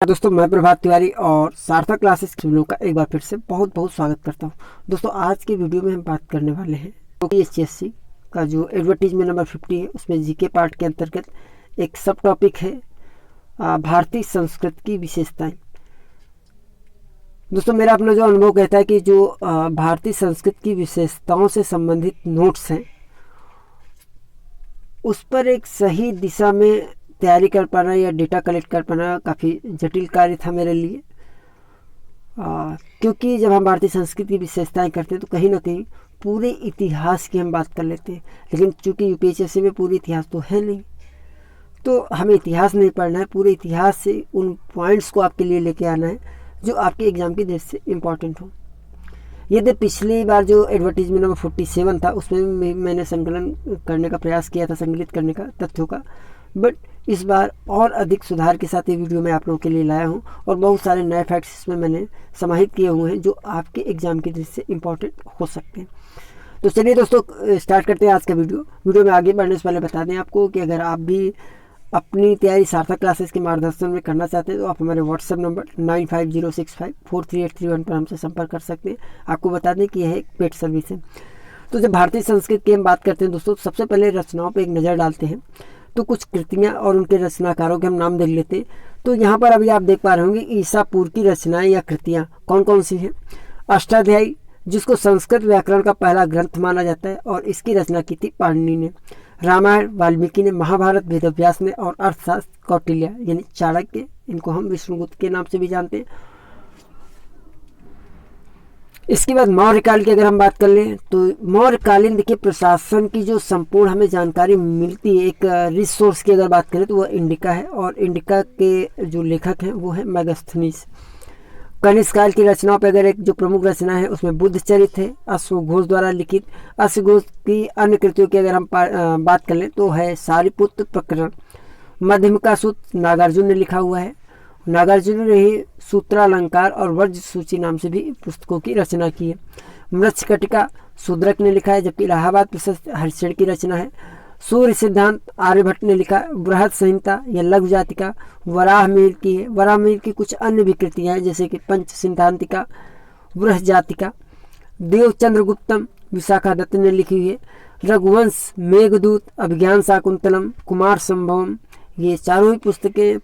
दोस्तों मैं प्रभात तिवारी और सार्थक क्लासेस चैनल का एक बार फिर से बहुत बहुत स्वागत करता हूं। दोस्तों आज की वीडियो में हम बात करने वाले हैं क्योंकि एचएससी का जो एडवर्टीजमेंट नंबर 50 है उसमें जीके पार्ट के अंतर्गत एक सब टॉपिक है भारतीय संस्कृति की विशेषताएं। दोस्तों मेरा अपना जो अनुभव कहता है कि जो भारतीय संस्कृति की विशेषताओं से संबंधित नोट्स हैं उस पर एक सही दिशा में तैयारी कर पाना या डेटा कलेक्ट कर पाना काफ़ी जटिल कार्य था मेरे लिए, क्योंकि जब हम भारतीय संस्कृति की विशेषताएं करते हैं तो कहीं ना कहीं पूरे इतिहास की हम बात कर लेते हैं। लेकिन चूंकि यूपीएससी में पूरे इतिहास तो है नहीं, तो हमें इतिहास नहीं पढ़ना है, पूरे इतिहास से उन पॉइंट्स को आपके लिए लेके आना है जो आपके एग्ज़ाम की दृष्टि से इम्पॉर्टेंट हो। यदि पिछली बार जो एडवर्टीजमेंट नंबर 47 था उसमें मैंने संकलन करने का प्रयास किया था, संकलित करने का तथ्यों का, बट इस बार और अधिक सुधार के साथ ये वीडियो मैं आप लोगों के लिए लाया हूँ और बहुत सारे नए फैक्ट्स इसमें मैंने समाहित किए हुए हैं जो आपके एग्जाम की दृष्टि से इम्पॉर्टेंट हो सकते हैं। तो चलिए दोस्तों स्टार्ट करते हैं आज का वीडियो में आगे बढ़ने से पहले बता दें आपको कि अगर आप भी अपनी तैयारी सार्थक क्लासेस के मार्गदर्शन में करना चाहते हैं तो आप हमारे व्हाट्सएप नंबर 9506543831 पर हमसे संपर्क कर सकते हैं। आपको बता दें कि यह एक पेड सर्विस है। तो जब भारतीय संस्कृति की हम बात करते हैं दोस्तों, सबसे पहले रचनाओं पर एक नज़र डालते हैं तो कुछ कृतियाँ और उनके रचनाकारों के हम नाम देख लेते हैं। तो यहाँ पर अभी आप देख पा रहे होंगे ईसा पूर्व की रचनाएं या कृतियाँ कौन कौन सी हैं। अष्टाध्यायी, जिसको संस्कृत व्याकरण का पहला ग्रंथ माना जाता है और इसकी रचना की थी पाणिनि ने। रामायण वाल्मीकि ने, महाभारत वेदव्यास ने और अर्थशास्त्र कौटिल्य यानी चाणक्य, इनको हम विष्णुगुप्त के नाम से भी जानते हैं। इसके बाद मौर्यकाल की अगर हम बात कर लें तो मौर्यकालीन देखिए प्रशासन की जो संपूर्ण हमें जानकारी मिलती है एक रिसोर्स की अगर बात करें तो वह इंडिका है और इंडिका के जो लेखक हैं वो है मेगास्थनीज। कनिष्क काल की रचनाओं पर अगर एक जो प्रमुख रचना है उसमें बुद्ध चरित्र है, अश्वघोष द्वारा लिखित। अश्वघोष की अन्य कृतियों की अगर हम बात कर लें तो है सारिपुत्र प्रकरण। मध्यमिका सूत्र नागार्जुन ने लिखा हुआ है। नागार्जुन ने ही सूत्रालंकार और वर्ज सूची नाम से भी पुस्तकों की रचना की है। मृच्छकटिका शूद्रक ने लिखा है, जबकि इलाहाबाद प्रशस्त हरिश्चंद्र की रचना है। सूर्य सिद्धांत आर्यभट्ट ने लिखा। बृहद संहिता या लघु जातिका वराहमिहिर की है। वराहमिहिर की कुछ अन्य भी कृतियाँ हैं जैसे कि पंच सिद्धांतिका, बृहद जातिका। देवचंद्रगुप्तम विशाखा दत्त ने लिखी हुई है। रघुवंश, मेघदूत, अभिज्ञान शाकुंतलम, कुमार संभवम, ये चारों ही पुस्तकें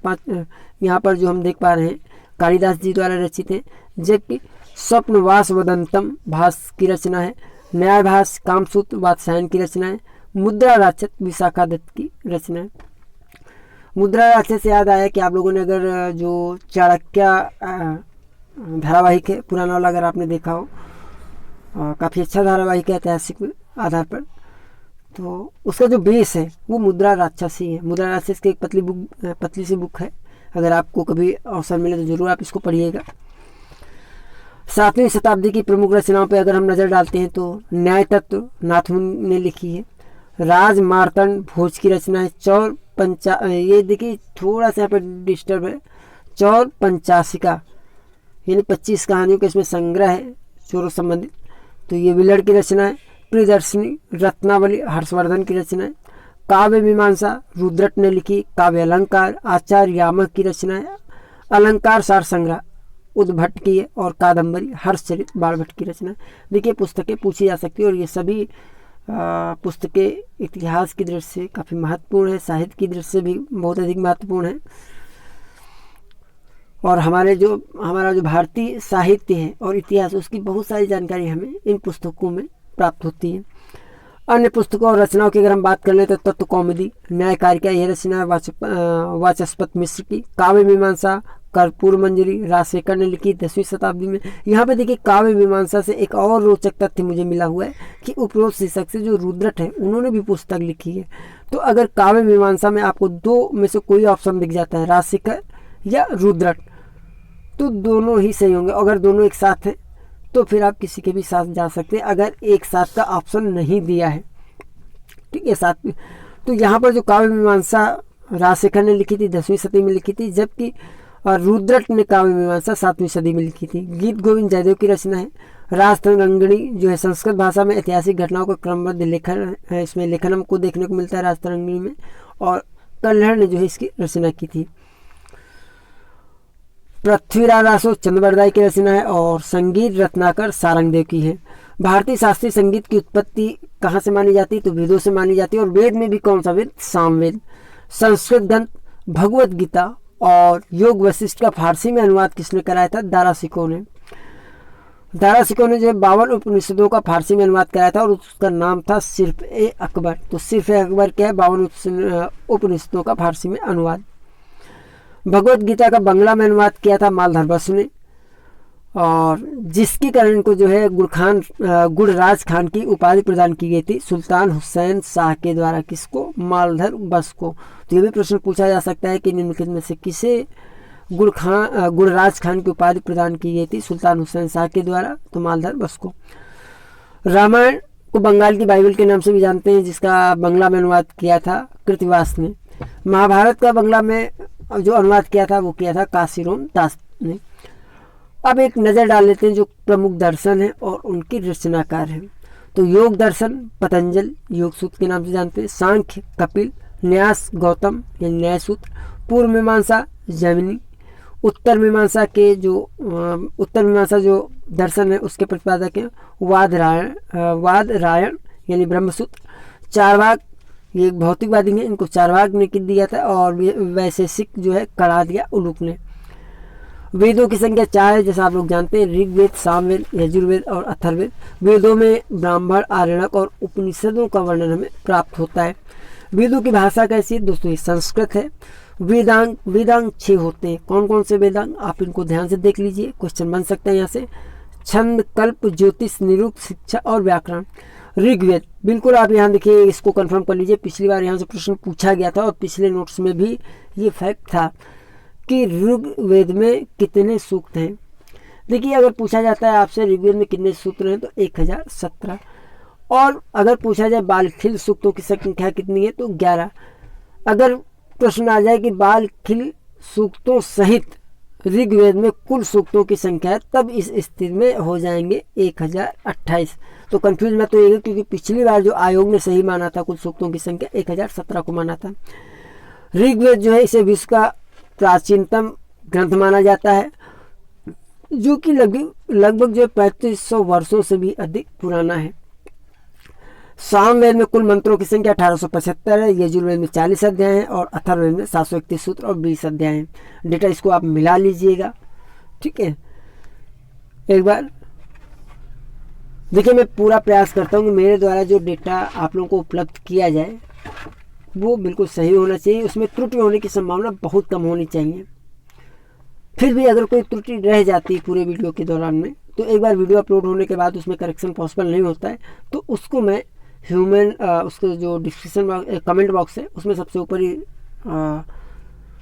यहाँ पर जो हम देख पा रहे हैं कालिदास जी द्वारा रचित हैं। जबकि स्वप्नवास वदंतम भास की रचना है। न्यायभास कामसूत्र वात्सायन की रचना है। मुद्रा राक्षस विशाखा दत्त की रचना है। मुद्रा राक्षस से याद आया कि आप लोगों ने अगर जो चाणक्य धारावाहिक है पुराना वाला अगर आपने देखा हो, काफ़ी अच्छा धारावाहिक है ऐतिहासिक आधार पर, तो उसका जो बेस है वो मुद्रा राक्षस ही है। मुद्रा राक्षस की एक पतली सी बुक है, अगर आपको कभी अवसर मिले तो जरूर आप इसको पढ़िएगा। 7वीं शताब्दी की प्रमुख रचनाओं पर अगर हम नज़र डालते हैं तो न्याय तत्व नाथमुनि ने लिखी है। राज मार्तंड भोज की रचना है। ये देखिए थोड़ा सा यहाँ पर डिस्टर्ब है। चौर पंचाशिका यानी 25 कहानियों का इसमें संग्रह है चोरों संबंधित, तो ये विलड़ की रचना है। प्रियदर्शनी रत्नावली हर्षवर्धन की रचना है। काव्य मीमांसा रुद्रट ने लिखी। काव्य अलंकार आचार्य यामक की रचना है। अलंकार सार संग्रह उद्भट की है और कादम्बरी हर्षचरित बाणभट्ट की रचना है। देखिए पुस्तकें पूछी जा सकती है और ये सभी पुस्तकें इतिहास की दृष्टि से काफ़ी महत्वपूर्ण है, साहित्य की दृष्टि से भी बहुत अधिक महत्वपूर्ण है और हमारा जो भारतीय साहित्य है और इतिहास उसकी बहुत सारी जानकारी हमें इन पुस्तकों में प्राप्त होती है। अन्य पुस्तकों और रचनाओं की अगर हम बात कर लें तो तत्व कौमुदी, न्यायकारिका यह रचना है वाचस्पत मिश्र की। काव्य मीमांसा कर्पूर मंजरी राजशेखर ने लिखी 10वीं शताब्दी में। यहाँ पे देखिए काव्य मीमांसा से एक और रोचक तथ्य मुझे मिला हुआ है कि उपरोक्त शीर्षक से जो रुद्रट है उन्होंने भी पुस्तक लिखी है। तो अगर काव्य मीमांसा में आपको दो में से कोई ऑप्शन दिख जाता है, राजशेखर या रुद्रट, तो दोनों ही सही होंगे। अगर दोनों एक साथ हैं तो फिर आप किसी के भी साथ जा सकते हैं अगर एक साथ का ऑप्शन नहीं दिया है, ठीक है साथ में। तो यहाँ पर जो काव्य मीमांसा राजशेखर ने लिखी थी 10वीं सदी में लिखी थी, जबकि रुद्रट ने काव्य मीमांसा 7वीं सदी में लिखी थी। गीत गोविंद जयदेव की रचना है। राजतरंगिणी जो है संस्कृत भाषा में ऐतिहासिक घटनाओं का क्रमबद्ध लेखन है, इसमें लेखन हमको देखने को मिलता है राजतरंगिणी में, और कल्हड़ ने जो है इसकी रचना की थी। पृथ्वीराज रासो चंद्रवरदाई की रचना है और संगीत रत्नाकर सारंगदेव की है। भारतीय शास्त्रीय संगीत की उत्पत्ति कहाँ से मानी जाती है? तो वेदों से मानी जाती है। और वेद में भी कौन सा वेद? सामवेद। संस्कृत ग्रंथ भगवत गीता और योग वशिष्ठ का फारसी में अनुवाद किसने कराया था? दारा शिकोह ने। दारा शिकोह ने जो 52 उपनिषदों का फारसी में अनुवाद कराया था और उसका नाम था सिर्फ ए अकबर। तो सिर्फ ए अकबर क्या है? 52 उपनिषदों का फारसी में अनुवाद। भगवत गीता का बंगला में अनुवाद किया था मालधर बसु ने, और जिसके कारण को जो है गुड़राज खान की उपाधि प्रदान की गई थी सुल्तान हुसैन शाह के द्वारा। किसको? मालधर बस को। तो ये भी प्रश्न पूछा जा सकता है कि निम्नलिखित में से किसे गुड़राज खान की उपाधि प्रदान की गई थी सुल्तान हुसैन शाह के द्वारा? तो मालधर बस को। रामायण को बंगाल की बाइबल के नाम से भी जानते हैं, जिसका बंगला में अनुवाद किया था कृतिवास ने। महाभारत का बंगला में जो अनुवाद किया था वो किया था काशीराम दास ने। अब एक नज़र डाल लेते हैं जो प्रमुख दर्शन है और उनकी रचनाकार हैं। तो योग दर्शन पतंजल योग सूत्र के नाम से जानते हैं, सांख्य कपिल, न्यास गौतम यानी न्याय सूत्र, पूर्व मीमांसा जैमिनी, उत्तर मीमांसा जो दर्शन है उसके प्रतिपादक हैं वादरायण यानी ब्रह्मसूत्र, चारवाक ये भौतिकवादी हैं, इनको चारवाक ने दिया था, और वैशेषिक जो है कड़ा दिया उलूक ने। वेदों की संख्या 4 है, जैसा आप लोग जानते हैं, ऋग्वेद, सामवेद, यजुर्वेद और अथर्ववेद। वेदों में ब्राह्मण, आरण्यक और उपनिषदों का वर्णन हमें प्राप्त होता है। वेदों की भाषा कैसी है दोस्तों? ये संस्कृत है। वेदांग 6 होते हैं। कौन कौन से वेदांग? आप इनको ध्यान से देख लीजिए, क्वेश्चन बन सकता है यहाँ से। छंद, कल्प, ज्योतिष, निरूक्त, शिक्षा और व्याकरण। ऋग्वेद, बिल्कुल आप यहाँ देखिए, इसको कंफर्म कर लीजिए, पिछली बार यहाँ से प्रश्न पूछा गया था और पिछले नोट्स में भी ये फैक्ट था कि ऋग्वेद में कितने सूक्त हैं। देखिए, अगर पूछा जाता है आपसे ऋग्वेद में कितने सूत्र हैं तो 1017, और अगर पूछा जाए बालखिल सूक्तों की संख्या कितनी है तो 11। अगर प्रश्न आ जाए कि बालखिल सूक्तों सहित ऋग्वेद में कुल सूक्तों की संख्या है, तब इस स्थिति में हो जाएंगे 1028। तो कंफ्यूज मत होइएगा, क्योंकि पिछली बार जो आयोग ने सही माना था कुल सूक्तों की संख्या 1017 को माना था। ऋग्वेद जो है इसे विश्व का प्राचीनतम ग्रंथ माना जाता है, जो कि लगभग जो 3500 वर्षों से भी अधिक पुराना है। सामवेद में कुल मंत्रों की संख्या 1875 है, यजुर्वेद में 40 अध्याय हैं और अथर्ववेद में 731 सूत्र और 20 अध्याय हैं। डेटा इसको आप मिला लीजिएगा, ठीक है। एक बार देखिए, मैं पूरा प्रयास करता हूँ कि मेरे द्वारा जो डेटा आप लोगों को उपलब्ध किया जाए वो बिल्कुल सही होना चाहिए, उसमें त्रुटि होने की संभावना बहुत कम होनी चाहिए। फिर भी अगर कोई त्रुटि रह जाती है पूरे वीडियो के दौरान में, तो एक बार वीडियो अपलोड होने के बाद उसमें करेक्शन पॉसिबल नहीं होता है, तो उसको मैं उसको जो डिस्क्रिप्शन कमेंट बॉक्स है उसमें सबसे ऊपर ही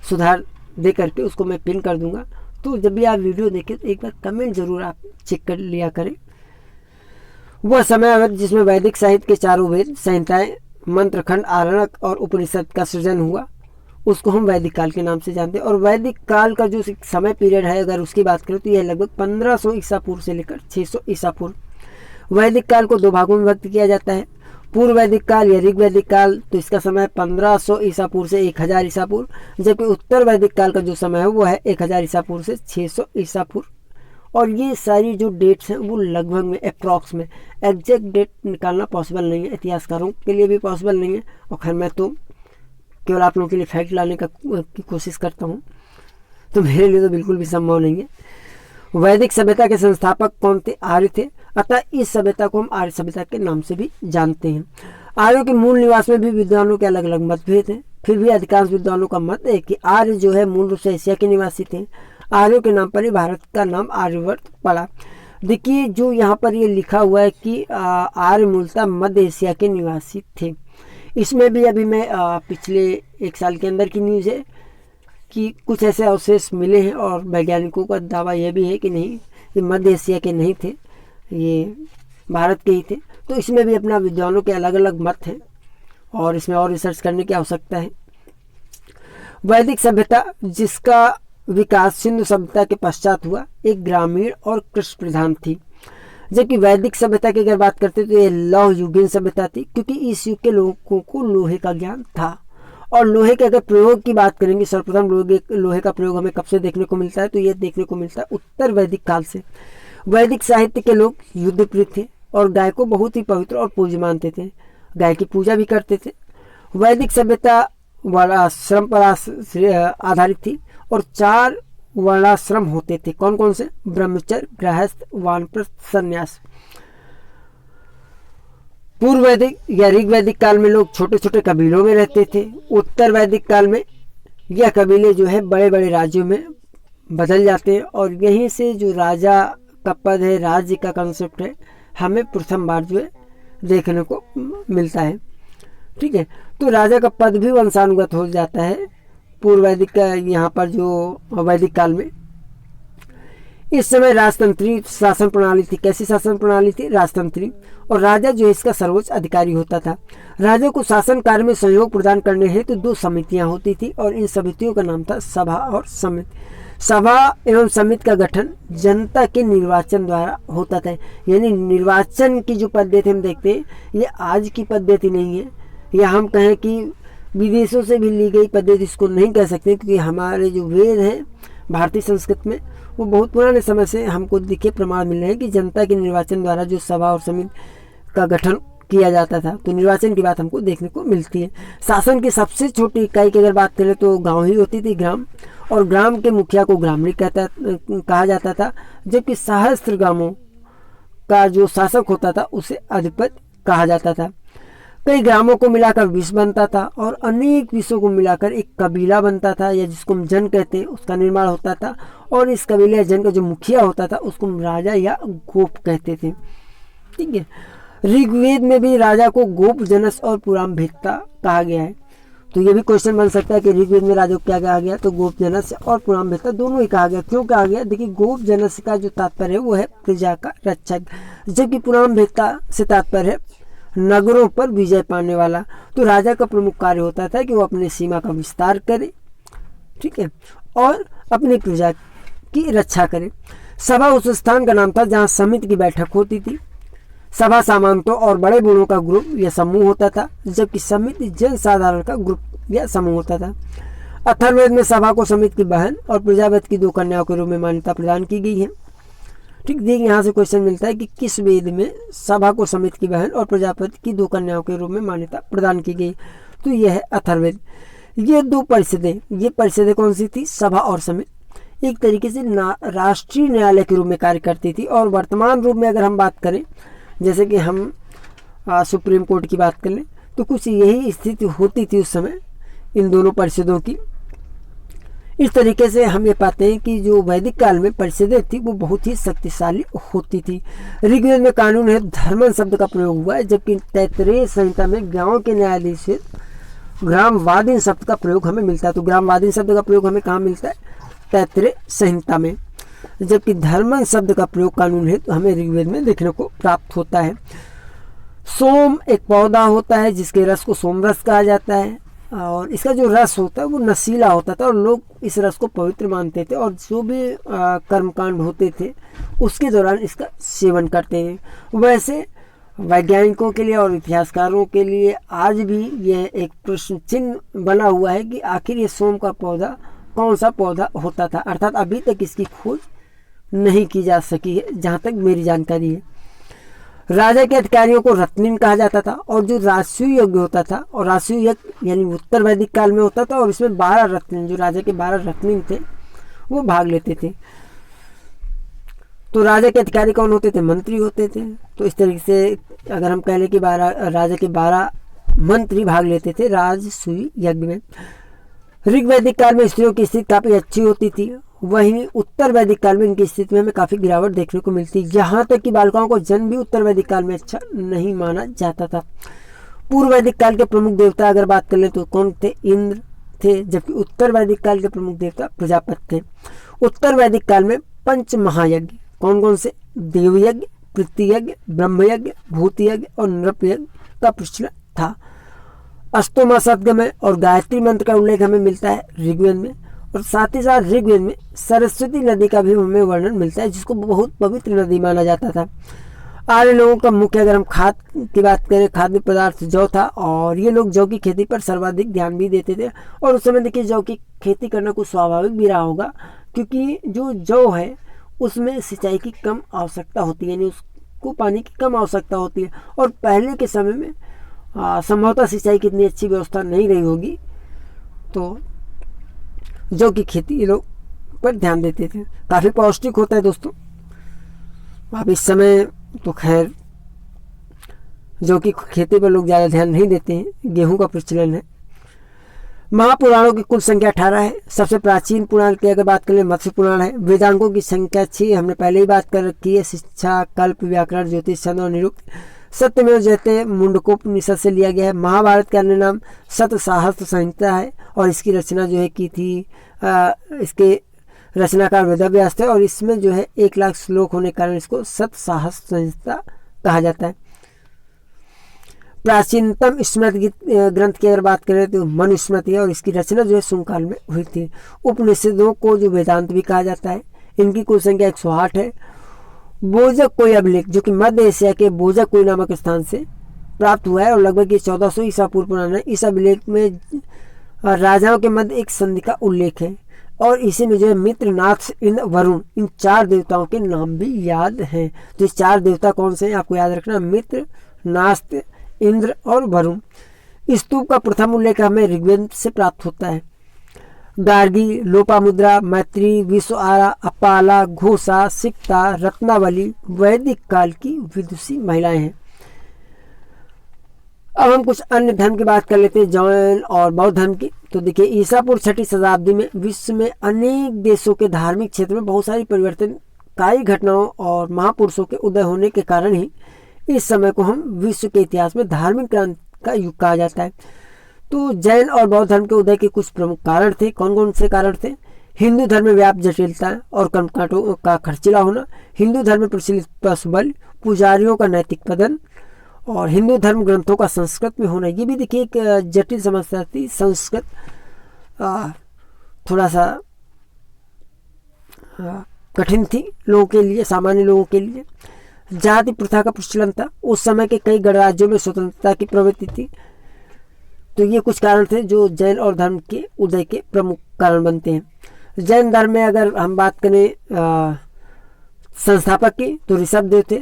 सुधार दे करके उसको मैं पिन कर दूंगा। तो जब भी आप वीडियो देखें तो एक बार कमेंट ज़रूर आप चेक कर लिया करें। वह समय जिसमें वैदिक साहित्य के चारों वेद, संहिताएं, मंत्रखंड, आरण्यक और उपनिषद का सृजन हुआ, उसको हम वैदिक काल के नाम से जानते हैं। और वैदिक काल का जो समय पीरियड है, अगर उसकी बात करें तो यह लगभग 1500 ईसा पूर्व से लेकर 600 ईसा पूर्व। वैदिक काल को 2 भागों में विभक्त किया जाता है, पूर्व वैदिक काल या ऋग वैदिक काल, तो इसका समय 1500 ईसा पूर्व से 1000 ईसा पूर्व, जबकि उत्तर वैदिक काल का जो समय है वो है 1000 ईसा पूर्व से 600 ईसा पूर्व। और ये सारी जो डेट्स हैं वो लगभग में अप्रॉक्स में, एग्जैक्ट डेट निकालना पॉसिबल नहीं है, इतिहासकारों के लिए भी पॉसिबल नहीं है, और खैर मैं तो केवल आप लोगों के लिए फैक्ट लाने की कोशिश करता हूँ, तो मेरे लिए तो बिल्कुल भी संभव नहीं है। वैदिक सभ्यता के संस्थापक कौन थे? आर्य थे, अतः इस सभ्यता को हम आर्य सभ्यता के नाम से भी जानते हैं। आर्यों के मूल निवास में भी विद्वानों के अलग अलग मतभेद हैं, फिर भी अधिकांश विद्वानों का मत है कि आर्य जो है मूल रूप से एशिया के निवासी थे। आर्यों के नाम पर ही भारत का नाम आर्यवर्त पड़ा। देखिए, जो यहाँ पर ये लिखा हुआ है कि आर्य मूलतः मध्य एशिया के निवासी थे, इसमें भी अभी मैं पिछले 1 साल के अंदर की न्यूज़ है कि कुछ ऐसे अवशेष मिले हैं, और वैज्ञानिकों का दावा यह भी है कि नहीं, ये मध्य एशिया के नहीं थे, ये भारत के ही थे। तो इसमें भी अपना विद्वानों के अलग अलग मत हैं, और इसमें और रिसर्च करने की आवश्यकता है। वैदिक सभ्यता जिसका विकास सिंधु सभ्यता के पश्चात हुआ, एक ग्रामीण और कृषि प्रधान थी, जबकि वैदिक सभ्यता की अगर बात करते तो ये लौह युगीन सभ्यता थी, क्योंकि इस युग के लोगों को लोहे का ज्ञान था और लोहे के अगर प्रयोग की बात करेंगे, सर्वप्रथम लोहे का प्रयोग हमें कब से देखने को मिलता है, तो ये देखने को मिलता है उत्तर वैदिक काल से। वैदिक साहित्य के लोग युद्ध प्रिय थे और गाय को बहुत ही पवित्र और पूज्य मानते थे, गाय की पूजा भी करते थे। वैदिक सभ्यता वर्णाश्रम पर आधारित थी और 4 वर्णाश्रम होते थे। कौन कौन से? ब्रह्मचर्य, गृहस्थ, वानप्रस्थ, संन्यास। पूर्व वैदिक या ऋग वैदिक काल में लोग छोटे छोटे कबीलों में रहते थे। उत्तर वैदिक काल में यह कबीले जो है बड़े बड़े राज्यों में बदल जाते हैं और यहीं से जो राजा का पद है, राज्य का कंसेप्ट है, हमें प्रथम बार जो है देखने को मिलता है। ठीक है, तो राजा का पद भी वंशानुगत हो जाता है पूर्व वैदिक का यहाँ पर जो वैदिक काल में। इस समय राजतंत्री शासन प्रणाली थी। कैसी शासन प्रणाली थी? राजतंत्री। और राजा जो है इसका सर्वोच्च अधिकारी होता था। राजा को शासन कार्य में सहयोग प्रदान करने हेतु 2 समितियां होती थी और इन समितियों का नाम था सभा और समिति। सभा एवं समिति का गठन जनता के निर्वाचन द्वारा होता था। यानी निर्वाचन की जो पद्धति हम देखते हैं ये आज की पद्धति नहीं है, या हम कहें कि विदेशों से भी ली गई पद्धति इसको नहीं कह सकते, क्योंकि हमारे जो वेद हैं भारतीय संस्कृत में वो बहुत पुराने समय से हमको दिखे प्रमाण मिल रहे हैं कि जनता के निर्वाचन द्वारा जो सभा और समिति का गठन किया जाता था। तो निर्वाचन की बात हमको देखने को मिलती है। शासन की सबसे छोटी इकाई की अगर बात करें तो गांव ही होती थी, ग्राम। और ग्राम के मुखिया को ग्रामणी कहा जाता था, जबकि सहस्त्र ग्रामों का जो शासक होता था उसे अधिपति कहा जाता था। कई ग्रामों को मिलाकर विश्व बनता था और अनेक विश्वों को मिलाकर एक कबीला बनता था, या जिसको हम जन कहते हैं, उसका निर्माण होता था। और इस कबीले या जन का जो मुखिया होता था उसको हम राजा या गोप कहते थे। ठीक है, ऋग्वेद में भी राजा को गोप जनस और पुराण भेदता कहा गया है। तो ये भी क्वेश्चन बन सकता है कि ऋग्वेद में राजा को क्या कहा गया, तो गोप जनस और पुराण भेदता दोनों ही कहा गया। क्यों कहा गया? देखिए, गोप जनस का जो तात्पर्य है वो है प्रजा का रक्षक, जबकि पुराण भेदता से तात्पर्य है नगरों पर विजय पाने वाला। तो राजा का प्रमुख कार्य होता था कि वो अपने सीमा का विस्तार करे, ठीक है, और अपनी प्रजा की रक्षा करे। सभा उस स्थान का नाम था जहाँ समिति की बैठक होती थी। सभा सामंतों और बड़े बूढ़ों का ग्रुप या समूह होता था, जबकि समिति जन साधारण का ग्रुप या समूह होता था। अथर्ववेद में सभा को समिति की बहन और प्रजापति की 2 कन्याओं के रूप में मान्यता प्रदान की गई है। ठीक, देखिए यहाँ से क्वेश्चन मिलता है कि किस वेद में सभा को समिति की बहन और प्रजापति की 2 कन्याओं के रूप में मान्यता प्रदान की गई, तो यह है अथर्ववेद। ये 2 परिषदें कौन सी थी? सभा और समिति एक तरीके से राष्ट्रीय न्यायालय के रूप में कार्य करती थी। और वर्तमान रूप में अगर हम बात करें, जैसे कि हम सुप्रीम कोर्ट की बात कर लें, तो कुछ यही स्थिति होती थी उस समय इन दोनों परिषदों की। इस तरीके से हम ये पाते हैं कि जो वैदिक काल में परिषदें थी वो बहुत ही शक्तिशाली होती थी। ऋग्वेद में कानून है धर्मन शब्द का प्रयोग हुआ है, जबकि तैत्तरीय संहिता में गांव के न्यायाधीश से ग्रामवादीन शब्द का प्रयोग हमें मिलता है। तो ग्रामवादीन शब्द का प्रयोग हमें कहाँ मिलता है? तैत्तरीय संहिता में। जबकि धर्मन शब्द का प्रयोग कानून है तो हमें ऋग्वेद में देखने को प्राप्त होता है। सोम एक पौधा होता है जिसके रस को सोमरस कहा जाता है, और इसका जो रस होता है वो नशीला होता था और लोग इस रस को पवित्र मानते थे, और जो भी कर्मकांड होते थे उसके दौरान इसका सेवन करते थे। वैसे वैज्ञानिकों के लिए और इतिहासकारों के लिए आज भी यह एक प्रश्न चिन्ह बना हुआ है कि आखिर ये सोम का पौधा कौन सा पौधा होता था। अर्थात अभी तक इसकी खोज नहीं की जा सकी है, जहाँ तक मेरी जानकारी है। राजा के अधिकारियों को रत्निन कहा जाता था, और जो राजसूय यज्ञ होता था, और राजसूय यज्ञ यानी उत्तर वैदिक काल में होता था, और इसमें 12 रत्निन, जो राजा के 12 रत्निन थे वो भाग लेते थे। तो राजा के अधिकारी कौन होते थे? मंत्री होते थे। तो इस तरीके से अगर हम कह लें कि राजा के 12 मंत्री भाग लेते थे राजसूय यज्ञ में। ऋग वैदिक काल में स्त्रियों की स्थिति काफ़ी अच्छी होती थी, वहीं उत्तर वैदिक काल में इनकी स्थिति में हमें काफ़ी गिरावट देखने को मिलती है। यहाँ तक कि बालिकाओं को जन्म भी उत्तर वैदिक काल में अच्छा नहीं माना जाता था। पूर्व वैदिक काल के प्रमुख देवता अगर बात कर ले तो कौन थे? इंद्र थे, जबकि उत्तर वैदिक काल के प्रमुख देवता प्रजापति थे। उत्तर वैदिक काल में 5 महायज्ञ कौन कौन से? देवयज्ञ, पृथ्वी ब्रह्मयज्ञ, भूतयज्ञ और नृपयज्ञ का प्रचलन था। अष्टोमा सदगमय और गायत्री मंत्र का उल्लेख हमें मिलता है ऋग्वेद में, और साथ ही साथ ऋग्वेद में सरस्वती नदी का भी हमें वर्णन मिलता है, जिसको बहुत पवित्र नदी माना जाता था। आर्य लोगों का मुख्य, अगर हम खाद की बात करें, खाद्य पदार्थ जौ था, और ये लोग जौ की खेती पर सर्वाधिक ध्यान भी देते थे। और उस समय देखिए जौ की खेती करना कुछ स्वाभाविक भी रहा होगा, क्योंकि जो जौ है उसमें सिंचाई की कम आवश्यकता होती है, यानी उसको पानी की कम आवश्यकता होती है। और पहले के समय में संभवतः सिंचाई की इतनी अच्छी व्यवस्था नहीं रही होगी, तो जौ की खेती ये लोग पर ध्यान देते थे। काफ़ी पौष्टिक होता है दोस्तों। अब इस समय तो खैर जौ की खेती पर लोग ज़्यादा ध्यान नहीं देते हैं, गेहूं का प्रचलन है। महापुराणों की कुल संख्या 18 है। सबसे प्राचीन पुराण की अगर बात करें मत्स्य पुराण है। वेदांगों की संख्या 6, हमने पहले ही बात कर रखी है। शिक्षा, कल्प, व्याकरण, ज्योतिष, छंद और निरुक्त सत्यमेव जयते मुंडकोपनिषद से लिया गया है। महाभारत का अन्य नाम सतसाहस्त्र संहिता है, और इसकी रचना जो है की थी इसके रचनाकार वेदव्यास थे, और इसमें जो है 1,00,000 श्लोक होने के कारण इसको सतसाहस्त्र संहिता कहा जाता है। प्राचीनतम स्मृति ग्रंथ की अगर बात करें तो मनुस्मृति है, और इसकी रचना जो है शुंग काल में हुई थी। उपनिषदों को जो वेदांत भी कहा जाता है, इनकी कुल संख्या 108 है। बोजक कोई अभिलेख जो कि मध्य एशिया के बोजक कोई नामक स्थान से प्राप्त हुआ है, और लगभग ये 1400 ईसा पूर्व पुराना है। इस अभिलेख में राजाओं के मध्य एक संधि का उल्लेख है, और इसी में जो है मित्र, नाथ, इंद्र, वरुण, इन 4 देवताओं के नाम भी याद हैं। तो ये 4 देवता कौन से हैं आपको याद रखना, मित्र, नाथ, इंद्र और वरुण। स्तूप का प्रथम उल्लेख हमें ऋग्वेद से प्राप्त होता है। गार्गी, लोपामुद्रा, मैत्री, विश्वआरा, अपाला, घोषा, सिक्ता, रत्नावली वैदिक काल की विदुषी महिलाएं हैं। अब हम कुछ अन्य धर्म की बात कर लेते हैं, जैन और बौद्ध धर्म की। तो देखिए ईसा पूर्व 6वीं शताब्दी में विश्व में अनेक देशों के धार्मिक क्षेत्र में बहुत सारी परिवर्तनकारी घटनाओं और महापुरुषों के उदय होने के कारण ही इस समय को हम विश्व के इतिहास में धार्मिक क्रांति का युग कहा जाता है। तो जैन और बौद्ध धर्म के उदय के कुछ प्रमुख कारण थे। कौन कौन से कारण थे? हिंदू धर्म में व्याप्त जटिलता और कर्मकांडों का खर्चीला होना, हिंदू धर्म में प्रचलित पशुबल, पुजारियों का नैतिक पतन, और हिंदू धर्म ग्रंथों का संस्कृत में होना। ये भी देखिए एक जटिल समस्या थी। संस्कृत थोड़ा सा कठिन थी लोगों के लिए, सामान्य लोगों के लिए। जाति प्रथा का प्रचलन था। उस समय के कई गणराज्यों में स्वतंत्रता की प्रवृत्ति थी। तो ये कुछ कारण थे जो जैन और धर्म के उदय के प्रमुख कारण बनते हैं। जैन धर्म में अगर हम बात करें संस्थापक की, तो ऋषभदेव थे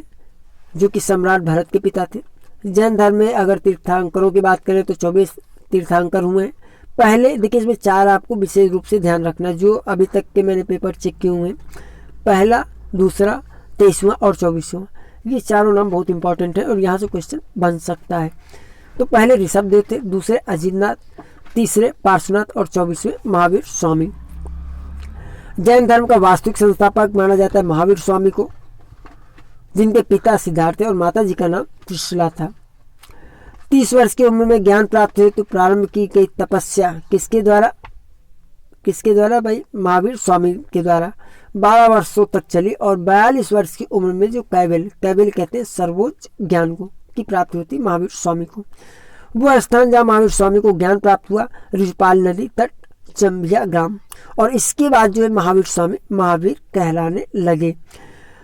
जो कि सम्राट भरत के पिता थे। जैन धर्म में अगर तीर्थंकरों की बात करें तो 24 तीर्थंकर हुए हैं। पहले देखिए इसमें 4 आपको विशेष रूप से ध्यान रखना, जो अभी तक के मैंने पेपर चेक किए हुए हैं। पहला, दूसरा, 23वां और 24वां, ये चारों नाम बहुत इंपॉर्टेंट है और यहाँ से क्वेश्चन बन सकता है। तो पहले ऋषभदेव थे, दूसरे अजितनाथ, तीसरे पार्श्वनाथ और 24वें महावीर स्वामी। जैन धर्म का वास्तविक संस्थापक माना जाता है महावीर स्वामी को, जिनके पिता सिद्धार्थ थे और माता जी का नाम त्रिशला था। 30 वर्ष की उम्र में ज्ञान प्राप्त हुए तो प्रारंभ की गई तपस्या किसके द्वारा भाई? महावीर स्वामी के द्वारा 12 वर्षों तक चली, और 42 वर्ष की उम्र में जो कैवल्य कहते हैं सर्वोच्च ज्ञान को की प्राप्ति होती महावीर स्वामी को। वह स्थान जहाँ महावीर स्वामी को ज्ञान प्राप्त हुआ ऋषपाल नदी तट जम्भिया ग्राम, और इसके बाद जो है महावीर स्वामी महावीर कहलाने लगे।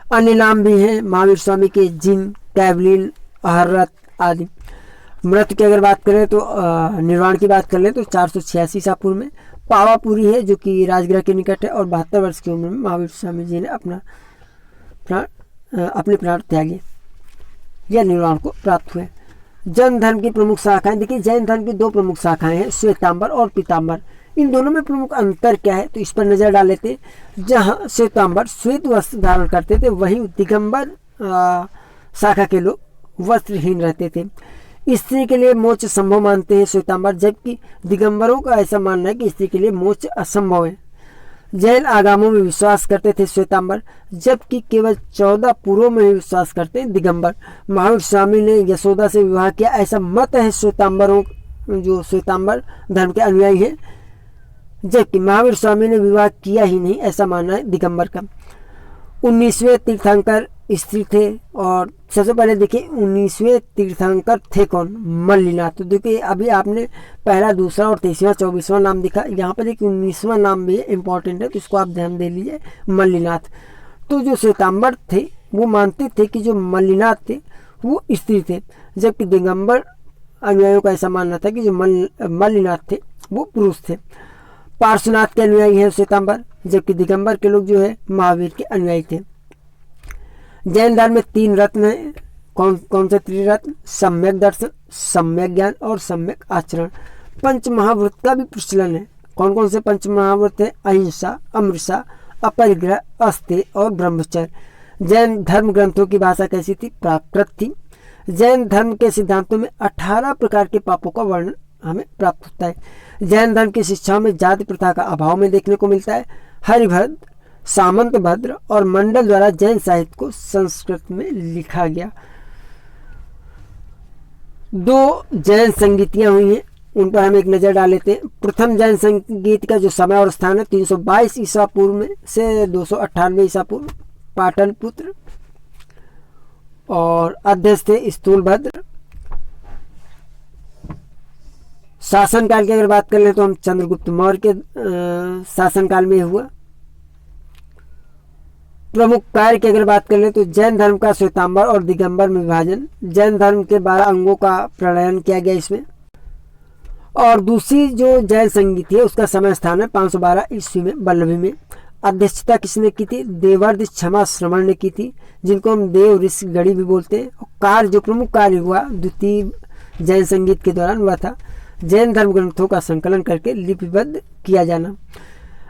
अन्य नाम भी हैं महावीर स्वामी के, जिन, कैवलिन, अहरत आदि। मृत्यु की अगर बात करें तो निर्वाण की बात कर लें तो 486 ईसा पूर्व में पावापुरी है जो कि राजगृह के निकट है, और 72 वर्ष की उम्र में महावीर स्वामी जी ने अपने प्राण त्यागे या निर्वाण को प्राप्त हुए। जैन धर्म की प्रमुख शाखाएं, देखिए जैन धर्म की 2 प्रमुख शाखाएं हैं, श्वेतांबर और पीतांबर। इन दोनों में प्रमुख अंतर क्या है तो इस पर नजर डाल लेते हैं। जहाँ श्वेतांबर श्वेत वस्त्र धारण करते थे, वहीं दिगंबर शाखा के लोग वस्त्रहीन रहते थे। स्त्री के लिए मोक्ष संभव मानते हैं श्वेतांबर, जबकि दिगंबरों का ऐसा मानना है कि स्त्री के लिए मोक्ष असंभव है। जैन आगामों में विश्वास करते थे श्वेतांबर, जबकि केवल 14 पुरों में विश्वास करते हैं दिगंबर। महावीर स्वामी ने यशोदा से विवाह किया, ऐसा मत है श्वेतांबरों, जो श्वेतांबर धर्म के अनुयायी हैं, जबकि महावीर स्वामी ने विवाह किया ही नहीं, ऐसा मानना है दिगंबर का। 19वें तीर्थंकर स्त्री थे, और सबसे पहले देखिए 19वें तीर्थंकर थे कौन? मल्लिनाथ। तो देखिए अभी आपने पहला, दूसरा और 23वां 24वां नाम दिखा, यहाँ पर देखिए 19वां नाम भी इंपॉर्टेंट है, तो इसको आप ध्यान दे लीजिए, मल्लिनाथ। तो जो श्वेतांबर थे वो मानते थे कि जो मल्लिनाथ थे वो स्त्री थे, जबकि दिगंबर अनुयायियों का ऐसा मानना था कि जो मल्लिनाथ थे वो पुरुष थे। पार्श्वनाथ के अनुयायी हैं श्वेतांबर, जबकि दिगंबर के लोग जो है महावीर के अनुयायी थे। जैन धर्म में 3 रत्न हैं। कौन कौन से त्रिरत्न? सम्यक दर्शन, सम्यक ज्ञान और सम्यक आचरण। पंच महाव्रत का भी प्रचलन है। कौन कौन से पंच महाव्रत है? अहिंसा, अमृषा, अपरिग्रह, अस्तेय और ब्रह्मचर्य। जैन धर्म ग्रंथों की भाषा कैसी थी? प्राकृत थी। जैन धर्म के सिद्धांतों में 18 प्रकार के पापों का वर्णन हमें प्राप्त होता है। जैन धर्म की शिक्षा में जाति प्रथा का अभाव में देखने को मिलता है। हरिभद्र, सामंत भद्र और मंडल द्वारा जैन साहित्य को संस्कृत में लिखा गया। 2 जैन संगीतियां हुई हैं, उन पर हम एक नज़र डाल लेते हैं। प्रथम जैन संगीत का जो समय और स्थान है 322 ईसा पूर्व में से 298 ईसा पूर्व, पाटलिपुत्र, और अध्यक्ष थे स्थूलभद्र। शासनकाल की अगर बात कर ले तो हम चंद्रगुप्त मौर्य के शासनकाल में हुआ। प्रमुख कार्य की अगर बात कर ले तो जैन धर्म का श्वेतांबर और दिगंबर में विभाजन, जैन धर्म के 12 अंगों का प्रणयन किया गया इसमें। और दूसरी जो जैन संगीत है उसका समय स्थान है 512 ईस्वी में वल्लभी में। अध्यक्षता किसने की थी? देवर्षि क्षमा श्रवण ने की थी, जिनको हम देव ऋषि गढ़ी भी बोलते हैं। और कार्य जो प्रमुख कार्य हुआ द्वितीय जैन संगीत के दौरान हुआ था जैन धर्म ग्रंथों का संकलन करके लिपिबद्ध किया जाना।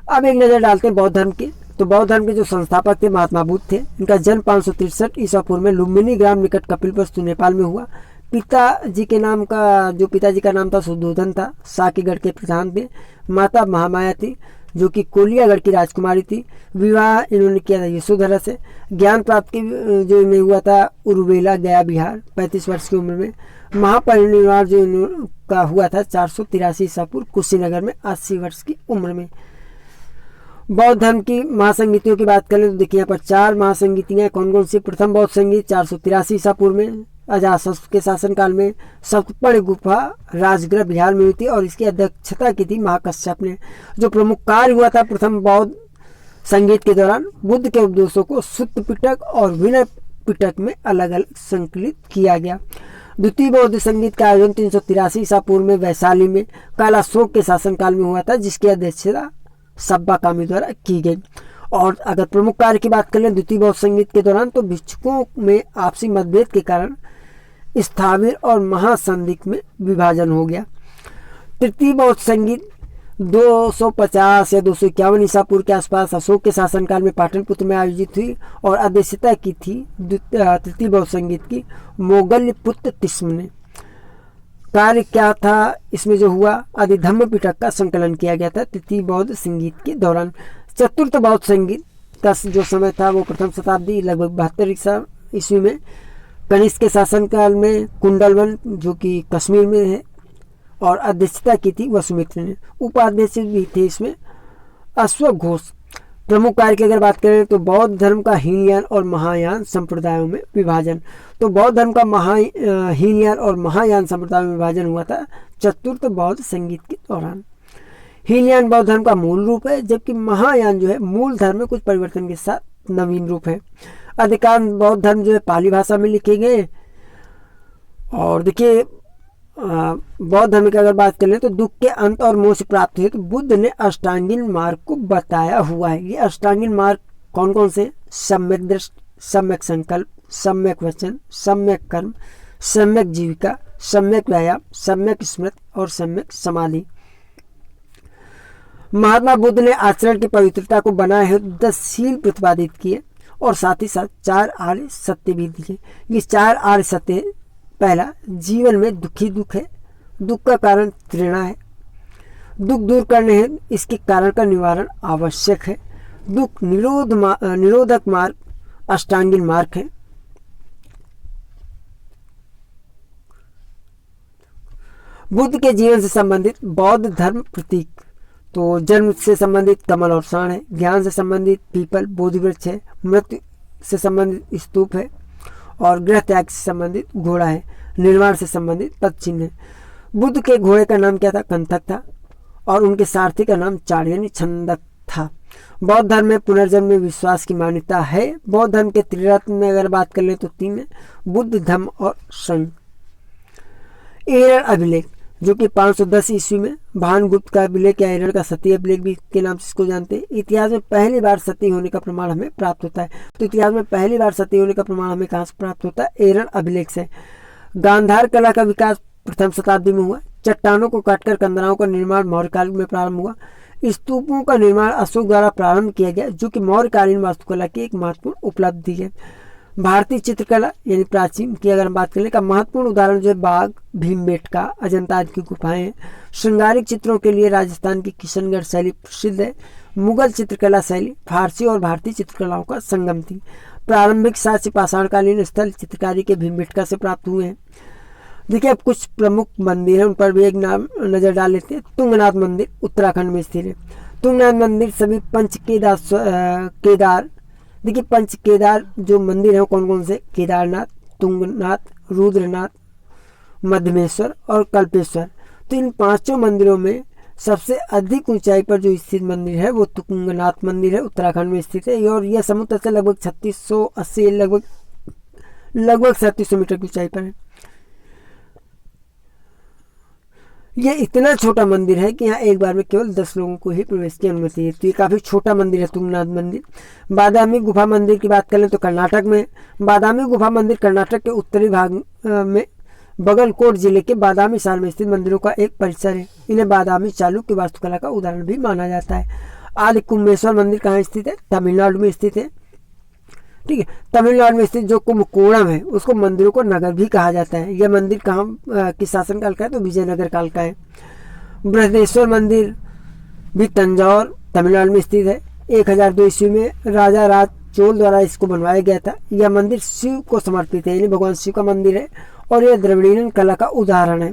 अब एक नज़र डालते हैं बौद्ध धर्म के। तो बौद्ध धर्म के जो संस्थापक थे महात्मा बुद्ध थे। इनका जन्म 563 ईसा पूर्व में लुम्बिनी ग्राम निकट कपिलवस्तु नेपाल में हुआ। पिताजी का नाम था सुधोधन था, साकीगढ़ के प्रधान थे। माता महामाया थी जो कि कोलियागढ़ की राजकुमारी थी। विवाह इन्होंने किया था यशोधरा से। ज्ञान प्राप्ति जो इन्हें हुआ था उरुवेला गया बिहार 35 वर्ष की उम्र में। महापरिनिर्वाण जो इनका हुआ था 483 ईसा पूर्व कुशीनगर में 80 वर्ष की उम्र में। बौद्ध धर्म की महासंगीतियों की बात करें तो देखिए यहाँ पर 4 महासंगीतियाँ कौन कौन सी। प्रथम बौद्ध संगीत 483 ईसा पूर्व में अजातशत्रु के शासनकाल में सप्तपर्णी गुफा राजगृह बिहार में हुई थी और इसकी अध्यक्षता की थी महाकश्यप ने। जो प्रमुख कार्य हुआ था प्रथम बौद्ध संगीत के दौरान बुद्ध के उपदेशों को सुत्त पिटक और विनय पिटक में अलग अलग संकलित किया गया। द्वितीय बौद्ध संगीत का आयोजन 383 ईसा पूर्व में वैशाली में कालाशोक के शासनकाल में हुआ था, जिसकी अध्यक्षता सब्बा कामी द्वारा की गई। और अगर प्रमुख कार्य की बात करें द्वितीय बौद्ध संगीत के दौरान तो भिक्षुकों में आपसी मतभेद के कारण स्थाविर और महासंदिग्ध में विभाजन हो गया। तृतीय बौद्ध संगीत 250 या 251 ईसा पूर्व के आसपास अशोक के शासनकाल में पाटलिपुत्र में आयोजित हुई और अध्यक्षता की थी तृतीय बौद्ध संगीत की मोगल्यपुत्र तिस्म ने। कार्य क्या था इसमें जो हुआ? अधिधम्म पिटक का संकलन किया गया था तृतीय बौद्ध संगीत के दौरान। चतुर्थ बौद्ध संगीत का जो समय था वो प्रथम शताब्दी लगभग 72 ईसा ईस्वी में कनिष्क के शासनकाल में कुंडलवन जो कि कश्मीर में है और अध्यक्षता की थी वसुमित्र ने। उपाध्यक्ष भी थे इसमें अश्वघोष। प्रमुख कार्य की अगर बात करें तो बौद्ध धर्म का हीनयान और महायान संप्रदायों में विभाजन। तो बौद्ध धर्म का हीनयान और महायान संप्रदाय में विभाजन हुआ था चतुर्थ बौद्ध संगीत के दौरान। हीनयान बौद्ध धर्म का मूल रूप है, जबकि महायान जो है मूल धर्म में कुछ परिवर्तन के साथ नवीन रूप है। अधिकांश बौद्ध धर्म जो है पाली भाषा में लिखे गए। और देखिए बौद्ध धर्म की अगर बात करें तो दुख के अंत और मोक्ष प्राप्त हुए तो बुद्ध ने अष्टांगिन मार्ग को बताया हुआ है। ये अष्टांगिन मार्ग कौन कौन से? सम्यक दृष्टि, सम्यक संकल्प, सम्यक वचन, सम्यक कर्म, सम्यक जीविका, सम्यक व्यायाम, सम्यक स्मृति और सम्यक समाधि। महात्मा बुद्ध ने आचरण की पवित्रता को बनाए हुए 10 शील प्रतिपादित किए और साथ ही साथ 4 आर्य सत्य भी दिए। ये 4 आर्य सत्य: पहला, जीवन में दुखी दुख है, दुख का कारण तृष्णा है, दुख दूर करने हैं इसके कारण का निवारण आवश्यक है, दुख निरोधक मार्ग अष्टांगिन मार्ग है। बुद्ध के जीवन से संबंधित बौद्ध धर्म प्रतीक तो जन्म से संबंधित कमल और षाण है, ज्ञान से संबंधित पीपल बोधि वृक्ष है, मृत्यु से संबंधित स्तूप है और गृह त्याग से संबंधित घोड़ा है, निर्वाण से संबंधित पद चिन्ह है। बुद्ध के घोड़े का नाम क्या था? कंथक था और उनके सारथी का नाम चाण यानी छंदक था। बौद्ध धर्म में पुनर्जन्म में विश्वास की मान्यता है। बौद्ध धर्म के त्रिरत्न में अगर बात कर ले तो 3 है, बुद्ध, धम्म और संघ। एरर अभिलेख जो कि 510 ईस्वी में भानुगुप्त का अभिलेख या एरर का सती अभिलेख भी के नाम से इसको जानते हैं। इतिहास में पहली बार सती होने का प्रमाण हमें प्राप्त होता है। तो इतिहास में पहली बार सती होने का प्रमाण हमें कहाँ से प्राप्त होता है? एरर अभिलेख से। गांधार कला का विकास प्रथम शताब्दी में हुआ। चट्टानों को काटकर कंदराओं का निर्माण मौर्यकाल में प्रारंभ हुआ। स्तूपों का निर्माण अशोक द्वारा प्रारंभ किया गया, जो कि मौर्यकालीन वास्तुकला की एक महत्वपूर्ण उपलब्धि है। भारतीय चित्रकला यानी प्राचीन की अगर हम बात करें का महत्वपूर्ण उदाहरण जो है बाघ, भीमबेटका, अजंता की गुफाएं हैं। श्रृंगारिक चित्रों के लिए राजस्थान की किशनगढ़ शैली प्रसिद्ध है। मुगल चित्रकला शैली फारसी और भारतीय चित्रकलाओं का संगम थी। प्रारंभिक साक्ष्य पाषाणकालीन स्थल चित्रकारी के भीमबेटका से प्राप्त हुए हैं। देखिए अब कुछ प्रमुख मंदिर हैं, उन पर भी एक नाम नजर डाल लेते हैं। तुंगनाथ मंदिर उत्तराखंड में स्थित है। तुंगनाथ मंदिर सभी पंच केदार देखिए पंच केदार जो मंदिर है कौन कौन से? केदारनाथ, तुंगनाथ, रुद्रनाथ, मध्यमेश्वर और कल्पेश्वर। तो इन 5 मंदिरों में सबसे अधिक ऊंचाई पर जो स्थित मंदिर है वो तुंगनाथ मंदिर है, उत्तराखंड में स्थित है। और यह समुद्र से लगभग 3680 लगभग 3700 मीटर की ऊंचाई पर है। ये इतना छोटा मंदिर है कि यहाँ एक बार में केवल 10 लोगों को ही प्रवेश की अनुमति है। तो ये काफ़ी छोटा मंदिर है तुंगनाथ मंदिर। बादामी गुफा मंदिर की बात करें तो कर्नाटक में बादामी गुफा मंदिर कर्नाटक के उत्तरी भाग में बगलकोट जिले के बादामी शहर में स्थित मंदिरों का एक परिसर है। इन्हें बादामी चालुक्य वास्तुकला का उदाहरण भी माना जाता है। आदि कुंभेश्वर मंदिर कहाँ स्थित है? तमिलनाडु में स्थित है। ठीक है, तमिलनाडु में स्थित जो कुंभकोणम है उसको मंदिरों को नगर भी कहा जाता है। यह मंदिर कहाँ किस शासनकाल का है? तो विजयनगर काल का है। बृहदेश्वर मंदिर भी तंजौर तमिलनाडु में स्थित है। 1002 ईस्वी में राजा राज चोल द्वारा इसको बनवाया गया था। यह मंदिर शिव को समर्पित है, यानी भगवान शिव का मंदिर है और यह द्रविड़ीयन कला का उदाहरण है।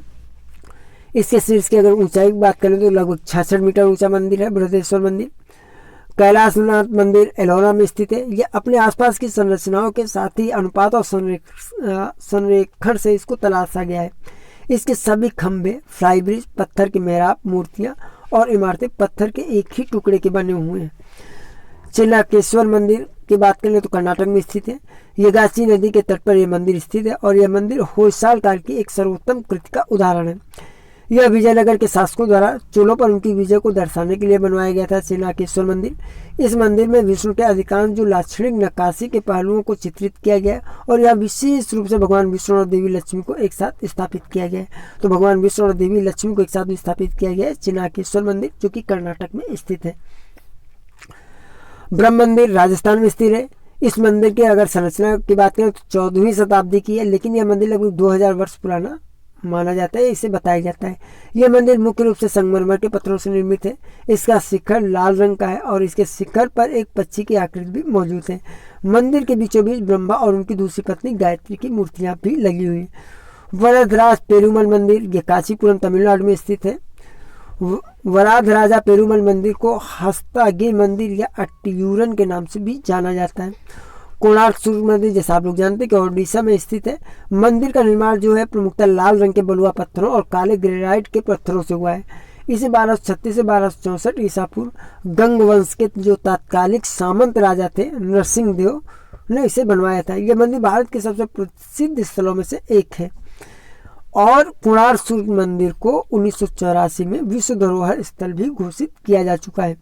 इसके शीर्ष की अगर ऊंचाई की बात करें तो लगभग 66 मीटर ऊंचा मंदिर है बृहदेश्वर मंदिर। कैलाशनाथ मंदिर एलोरा में स्थित है। यह अपने आसपास की संरचनाओं के साथ ही अनुपात और संरेखण से इसको तलाशा गया है। इसके सभी खंभे, फ्लाई ब्रिज, पत्थर के मेहराब, मूर्तियां और इमारतें पत्थर के एक ही टुकड़े के बने हुए हैं। चिन्नाकेश्वर मंदिर की बात करें तो कर्नाटक में स्थित है। यगाची नदी के तट पर यह मंदिर स्थित है और यह मंदिर होयसाल काल की एक सर्वोत्तम कृति का उदाहरण है। यह विजयनगर के शासकों द्वारा चोलों पर उनकी विजय को दर्शाने के लिए बनवाया गया था। चिन्नाकेश्वर मंदिर इस मंदिर में विष्णु के अधिकांश जो लाक्षणिक नक्काशी के पहलुओं को चित्रित किया गया और यह विशेष रूप से भगवान विष्णु और देवी लक्ष्मी को एक साथ स्थापित किया गया है। तो भगवान विष्णु और देवी लक्ष्मी को एक साथ स्थापित किया गया है चिन्नाकेश्वर मंदिर, जो कि कर्नाटक में स्थित है। ब्रह्म मंदिर राजस्थान में स्थित है। इस मंदिर की अगर संरचना की बात करें तो 14वीं शताब्दी की है, लेकिन यह मंदिर लगभग 2000 वर्ष पुराना माना जाता है, इसे बताया जाता है। यह मंदिर मुख्य रूप से संगमरमर के पत्थरों से निर्मित है। इसका शिखर लाल रंग का है और इसके शिखर पर एक पक्षी की आकृति भी मौजूद है। मंदिर के बीचों बीच ब्रह्मा और उनकी दूसरी पत्नी गायत्री की मूर्तियां भी लगी हुई हैं। वरदराज पेरुमल मंदिर ये कांचीपुरम तमिलनाडु में स्थित है। वराधराजा पेरुमल मंदिर को हस्तागिर मंदिर या अट्टियूरन के नाम से भी जाना जाता है। कोणार्क सूर्य मंदिर जैसा आप लोग जानते हैं कि ओडिशा में स्थित है। मंदिर का निर्माण जो है प्रमुखतः लाल रंग के बलुआ पत्थरों और काले ग्रेनाइट के पत्थरों से हुआ है। इसे 1236 से 1264 ईसा पूर्व गंग वंश के जो तात्कालिक सामंत राजा थे नरसिंह देव ने इसे बनवाया था। यह मंदिर भारत के सबसे प्रसिद्ध स्थलों में से एक है और कोणार्क सूर्य मंदिर को 1984 में विश्व धरोहर स्थल भी घोषित किया जा चुका है।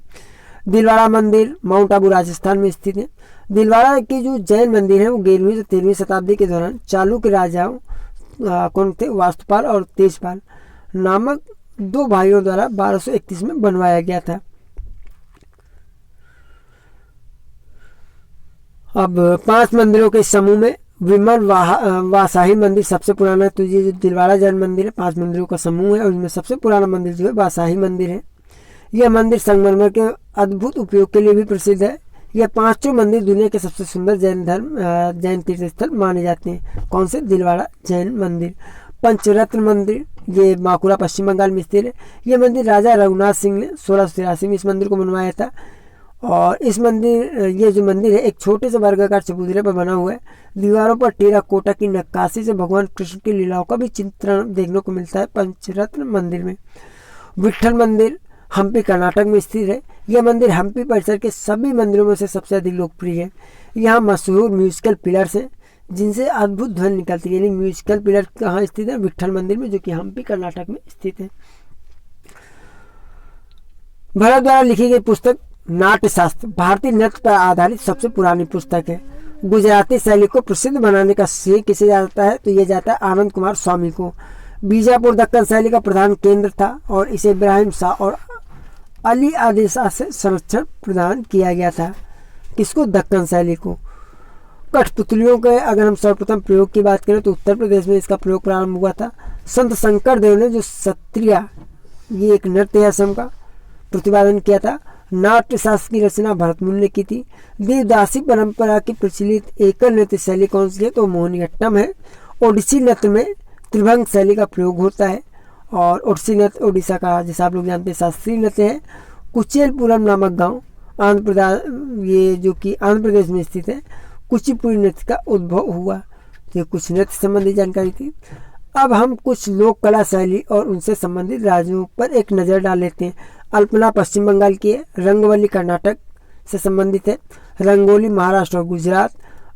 दिलवाड़ा मंदिर माउंट आबू राजस्थान में स्थित है। दिलवाड़ा के जो जैन मंदिर है वो 11वीं से 13वीं शताब्दी के दौरान चालुक्य राजाओं कौन थे? वास्तुपाल और तेजपाल नामक 2 भाइयों द्वारा 1231 में बनवाया गया था। अब 5 मंदिरों के समूह में विमल वासाही मंदिर सबसे पुराना है। तो ये जो दिलवाड़ा जैन मंदिर है 5 मंदिरों का समूह है और इनमें सबसे पुराना मंदिर जो है वासाही मंदिर है। यह मंदिर संगमरमर के अद्भुत उपयोग के लिए भी प्रसिद्ध है। यह 5 मंदिर दुनिया के सबसे सुंदर जैन तीर्थ स्थल माने जाते हैं। कौन से? दिलवाड़ा जैन मंदिर। पंचरत्न मंदिर ये बांकुड़ा पश्चिम बंगाल में स्थित है। यह मंदिर राजा रघुनाथ सिंह ने 1683 में इस मंदिर को बनवाया था और ये जो मंदिर है एक छोटे से वर्गाकार चबूतरे पर बना हुआ है। दीवारों पर टेराकोटा की नक्काशी से भगवान कृष्ण की लीलाओं का भी चित्रण देखने को मिलता है पंचरत्न मंदिर में। विट्ठल मंदिर हम्पी कर्नाटक में स्थित है। यह मंदिर हम्पी परिसर के सभी मंदिरों में से सबसे अधिक लोकप्रिय है। यहाँ मशहूर म्यूजिकल पिलर्स हैं जिनसे अद्भुत ध्वनि निकलती है। यानी म्यूजिकल पिलर कहाँ स्थित है? विट्ठल मंदिर में, जो कि हम्पी कर्नाटक में स्थित है। भरत द्वारा लिखी गई पुस्तक नाट्य शास्त्र भारतीय नृत्य पर आधारित सबसे पुरानी पुस्तक है। गुजराती शैली को प्रसिद्ध बनाने का श्रेय किसे जाता है? तो ये जाता है आनंद कुमार स्वामी को। बीजापुर दक्कन शैली का प्रधान केंद्र था और इसे इब्राहिम शाह और अली आदिल शाह से संरक्षण प्रदान किया गया था। किसको? दक्कन शैली को। कठपुतलियों के अगर हम सर्वप्रथम प्रयोग की बात करें तो उत्तर प्रदेश में इसका प्रयोग प्रारंभ हुआ था। संत शंकर देव ने जो सत्रिया, ये एक नृत्य है असम का, प्रतिपादन किया था। नाट्य शास्त्र की रचना भरतमुनि ने की थी। देवदासी परंपरा की प्रचलित एकल नृत्य शैली कौन सी है? तो मोहिनीअट्टम है। ओडिसी नृत्य में त्रिभंग शैली का प्रयोग होता है और ओडिसी नृत्य ओडिशा का, जैसा आप लोग जानते हैं, शास्त्रीय नृत्य है। कुचेलपुरम नामक गांव आंध्र प्रदेश, ये जो कि आंध्र प्रदेश में स्थित है, कुचिपुड़ी नृत्य का उद्भव हुआ। तो कुछ नृत्य संबंधी जानकारी थी। अब हम कुछ लोक कला शैली और उनसे संबंधित राज्यों पर एक नज़र डाल लेते हैं। अल्पना पश्चिम बंगाल की है। रंगवली कर्नाटक से संबंधित है। रंगोली महाराष्ट्र और गुजरात।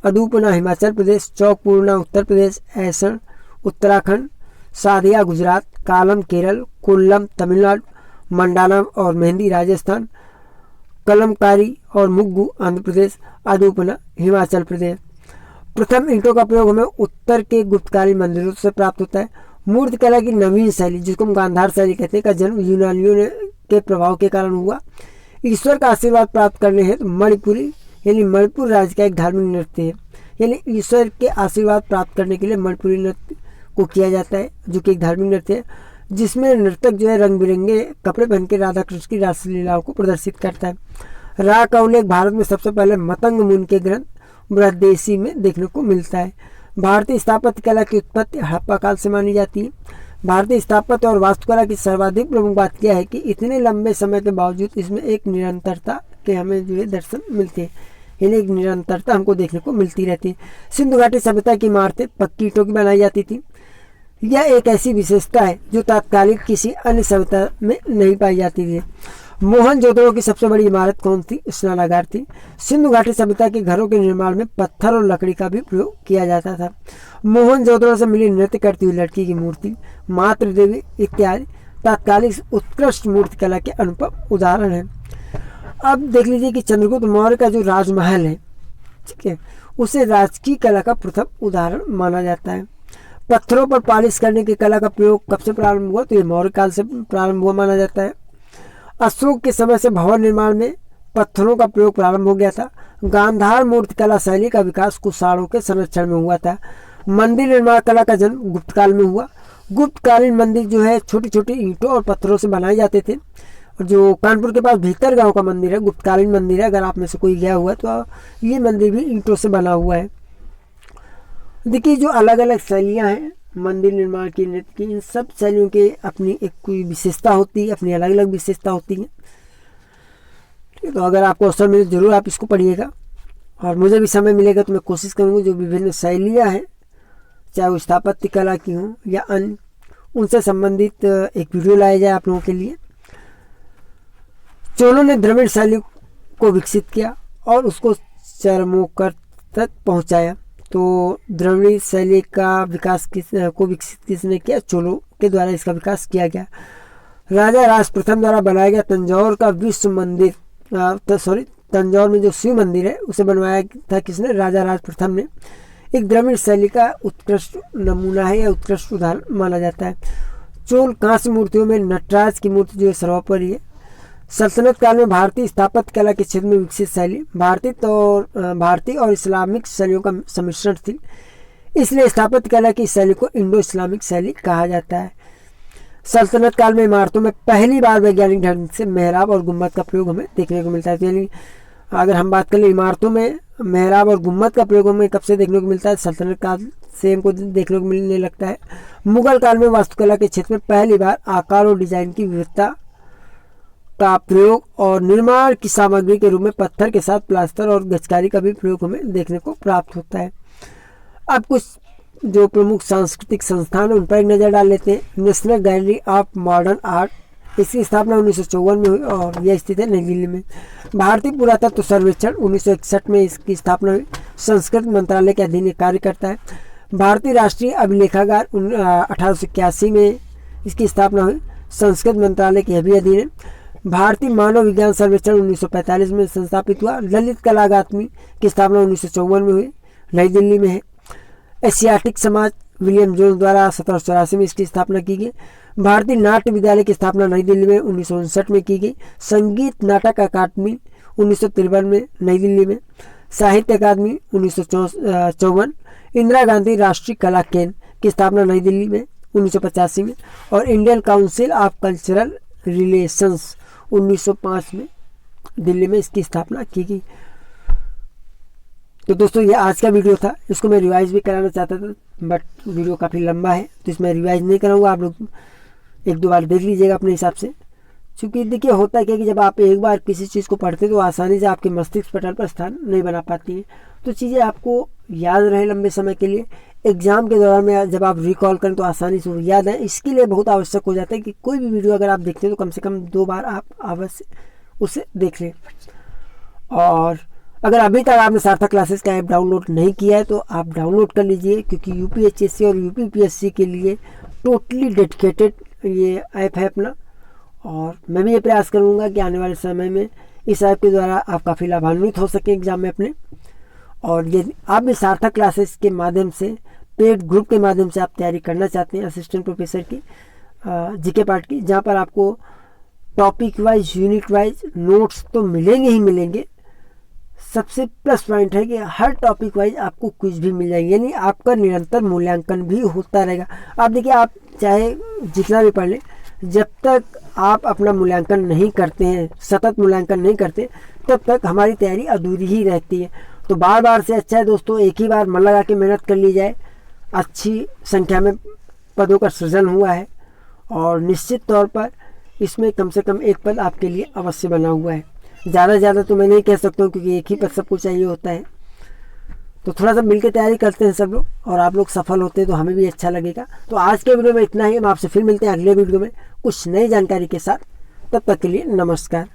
अदूपना हिमाचल प्रदेश। चौकपूर्णा उत्तर प्रदेश। ऐसण उत्तराखंड। सादिया गुजरात। कालम केरल। कोल्लम तमिलनाडु। मंडालम और मेहंदी राजस्थान। कलमकारी और मुग्गू आंध्र प्रदेश। अदूपना हिमाचल प्रदेश। प्रथम ईंटों का प्रयोग हमें उत्तर के गुप्तकालीन मंदिरों से प्राप्त होता है। मूर्ति कला की नवीन शैली, जिसको हम गांधार शैली कहते हैं, का जन्म यूनानियों के प्रभाव के कारण हुआ। ईश्वर का आशीर्वाद प्राप्त करने हेतु मणिपुरी, यानी मणिपुर राज्य का एक धार्मिक नृत्य है। यानी ईश्वर के आशीर्वाद प्राप्त करने के लिए मणिपुरी नृत्य को किया जाता है, जो कि एक धार्मिक नृत्य है, जिसमें नर्तक जो है रंग बिरंगे कपड़े पहन के राधा कृष्ण की रासलीलाओं को प्रदर्शित करता है। राग का उल्लेख भारत में सबसे पहले मतंग मुनि के ग्रंथ बृहदेशी में देखने को मिलता है। भारतीय स्थापत्य कला की उत्पत्ति हड़प्पा काल से मानी जाती है। भारतीय स्थापत्य और वास्तुकला की सर्वाधिक प्रमुख बात यह है कि इतने लंबे समय के बावजूद इसमें एक निरंतरता के हमें जो है दर्शन मिलते हैं, यानी एक निरंतरता हमको देखने को मिलती रहती है। सिंधु घाटी सभ्यता की इमारतें पक्की ईंटों की बनाई जाती थी। यह एक ऐसी विशेषता है जो तात्कालिक किसी अन्य सभ्यता में नहीं पाई जाती थी। मोहनजोदड़ो की सबसे बड़ी इमारत कौन थी? स्नानागार थी। सिंधु घाटी सभ्यता के घरों के निर्माण में पत्थर और लकड़ी का भी प्रयोग किया जाता था। मोहनजोदड़ो से मिली नृत्य करती हुई लड़की की मूर्ति, मातृ देवी इत्यादि तात्कालिक उत्कृष्ट मूर्ति कला के अनुपम उदाहरण हैं। अब देख लीजिए कि चंद्रगुप्त मौर्य का जो राजमहल है, ठीक है, उसे राजकीय कला का प्रथम उदाहरण माना जाता है। पत्थरों पर पॉलिश करने की कला का प्रयोग कब से प्रारंभ हुआ? तो ये मौर्य काल से प्रारंभ हुआ माना जाता है। अशोक के समय से भवन निर्माण में पत्थरों का प्रयोग प्रारंभ हो गया था। गांधार मूर्ति कला शैली का विकास कुषाणों के संरक्षण में हुआ था। मंदिर निर्माण कला का जन्म गुप्त काल में हुआ। गुप्तकालीन मंदिर जो है छोटी छोटी ईंटों और पत्थरों से बनाए जाते थे। और जो कानपुर के पास भीतर गांव का मंदिर है, गुप्तकालीन मंदिर है, अगर आप में से कोई गया हुआ तो ये मंदिर भी ईंटों से बना हुआ है। देखिए जो अलग अलग शैलियाँ हैं मंदिर निर्माण की, नृत्य की, इन सब शैलियों के अपनी एक कोई विशेषता होती है, अपनी अलग अलग विशेषता होती है। तो अगर आपको अवसर मिले जरूर आप इसको पढ़िएगा, और मुझे भी समय मिलेगा तो मैं कोशिश करूँगा जो विभिन्न शैलियाँ हैं, चाहे वो स्थापत्य कला की हों या अन्य, उनसे संबंधित एक वीडियो लाया जाए आप लोगों के लिए। चोलों ने द्रविड़ शैली को विकसित किया और उसको चरमोकर तक पहुँचाया। तो द्रविड़ शैली का विकास विकसित किसने किया? चोलों के द्वारा इसका विकास किया गया। राजा राज प्रथम द्वारा बनाया गया तंजौर का विश्व मंदिर, तंजौर में जो शिव मंदिर है उसे बनवाया था किसने? राजा राज प्रथम ने। एक द्रविड़ शैली का उत्कृष्ट नमूना है या उत्कृष्ट उदाहरण माना जाता है। चोल कांस्य मूर्तियों में नटराज की मूर्ति जो है सर्वोपरि है। सल्तनत काल में भारतीय स्थापत्य कला के क्षेत्र में विकसित शैली भारतीय और इस्लामिक शैलियों का सम्मिश्रण थी, इसलिए स्थापत्य कला की शैली को इंडो इस्लामिक शैली कहा जाता है। सल्तनत काल में इमारतों में पहली बार वैज्ञानिक ढंग से मेहराब और गुम्बद का प्रयोग हमें देखने को मिलता है। तो यानी अगर हम बात करें इमारतों में मेहराब और गुम्बद का प्रयोग हमें कब से देखने को मिलता है? सल्तनत काल से हमको देखने को मिलने लगता है। मुगल काल में वास्तुकला के क्षेत्र में पहली बार आकार और डिजाइन की विविधता का प्रयोग और निर्माण की सामग्री के रूप में पत्थर के साथ प्लास्टर और गचकारी का भी प्रयोग हमें देखने को प्राप्त होता है। अब कुछ जो प्रमुख सांस्कृतिक संस्थान है उन पर एक नज़र डाल लेते हैं। National gallery of modern art इसकी स्थापना 1954 में हुई और यह स्थित है नई दिल्ली में। भारतीय पुरातत्व सर्वेक्षण 1961 में इसकी स्थापना हुई। संस्कृत मंत्रालय के अधीन कार्य करता है। भारतीय राष्ट्रीय अभिलेखागार 1881 में इसकी स्थापना हुई। संस्कृत मंत्रालय के भी अधीन है। भारतीय मानव विज्ञान सर्वेक्षण 1945 में संस्थापित हुआ। ललित कला अकादमी की स्थापना 1954 में हुई, नई दिल्ली में है। एशियाटिक समाज विलियम जोन्स द्वारा 1784 में इसकी स्थापना की गई। भारतीय नाट्य विद्यालय की स्थापना नई दिल्ली में 1959 में की गई। संगीत नाटक अकादमी 1953 में, नई दिल्ली में। साहित्य अकादमी 1954। इंदिरा गांधी राष्ट्रीय कला केंद्र की स्थापना नई दिल्ली में 1985 में। और Indian council of cultural relations 1905 में दिल्ली में इसकी स्थापना की गई। तो दोस्तों ये आज का वीडियो था। इसको मैं रिवाइज भी कराना चाहता था बट वीडियो काफ़ी लंबा है तो इसमें रिवाइज नहीं कराऊंगा। आप लोग एक दो बार देख लीजिएगा अपने हिसाब से, क्योंकि देखिए होता क्या कि जब आप एक बार किसी चीज़ को पढ़ते तो आसानी से आपके मस्तिष्क पटल पर स्थान नहीं बना पाती हैं, तो चीज़ें आपको याद रहे लंबे समय के लिए। एग्जाम के दौरान में जब आप रिकॉल करें तो आसानी से वो याद है। इसके लिए बहुत आवश्यक हो जाता है कि कोई भी वीडियो अगर आप देखते हैं तो कम से कम 2 बार आप अवश्य उसे देख लें। और अगर अभी तक आपने सार्थक क्लासेस का ऐप डाउनलोड नहीं किया है तो आप डाउनलोड कर लीजिए, क्योंकि यूपीएचएससी और यूपीपीएससी के लिए टोटली डेडिकेटेड ये ऐप है अपना। और मैं भी ये प्रयास करूँगा कि आने वाले समय में इस ऐप के द्वारा आप काफ़ी लाभान्वित हो सकें एग्जाम में अपने। और यदि आप भी सार्थक क्लासेस के माध्यम से, पेड ग्रुप के माध्यम से आप तैयारी करना चाहते हैं असिस्टेंट प्रोफेसर की जीके पार्ट की, जहाँ पर आपको topic wise, unit wise notes तो मिलेंगे ही मिलेंगे, सबसे प्लस पॉइंट है कि हर टॉपिक वाइज आपको क्विज भी मिल जाएंगे, यानी आपका निरंतर मूल्यांकन भी होता रहेगा। आप देखिए, आप चाहे जितना भी पढ़ लें, जब तक आप अपना मूल्यांकन नहीं करते हैं, सतत मूल्यांकन नहीं करते, तब तक हमारी तैयारी अधूरी ही रहती है। तो बार बार से अच्छा है दोस्तों एक ही बार मन लगा के मेहनत कर ली जाए। अच्छी संख्या में पदों का सृजन हुआ है और निश्चित तौर पर इसमें कम से कम एक पद आपके लिए अवश्य बना हुआ है। ज़्यादा से ज़्यादा तो मैं नहीं कह सकता हूँ, क्योंकि एक ही पद सबको चाहिए होता है। तो थोड़ा सा मिलकर तैयारी करते हैं सब लोग, और आप लोग सफल होते हैं तो हमें भी अच्छा लगेगा। तो आज के वीडियो में इतना ही। हम आपसे फिर मिलते हैं अगले वीडियो में कुछ नई जानकारी के साथ। तब तक के लिए नमस्कार।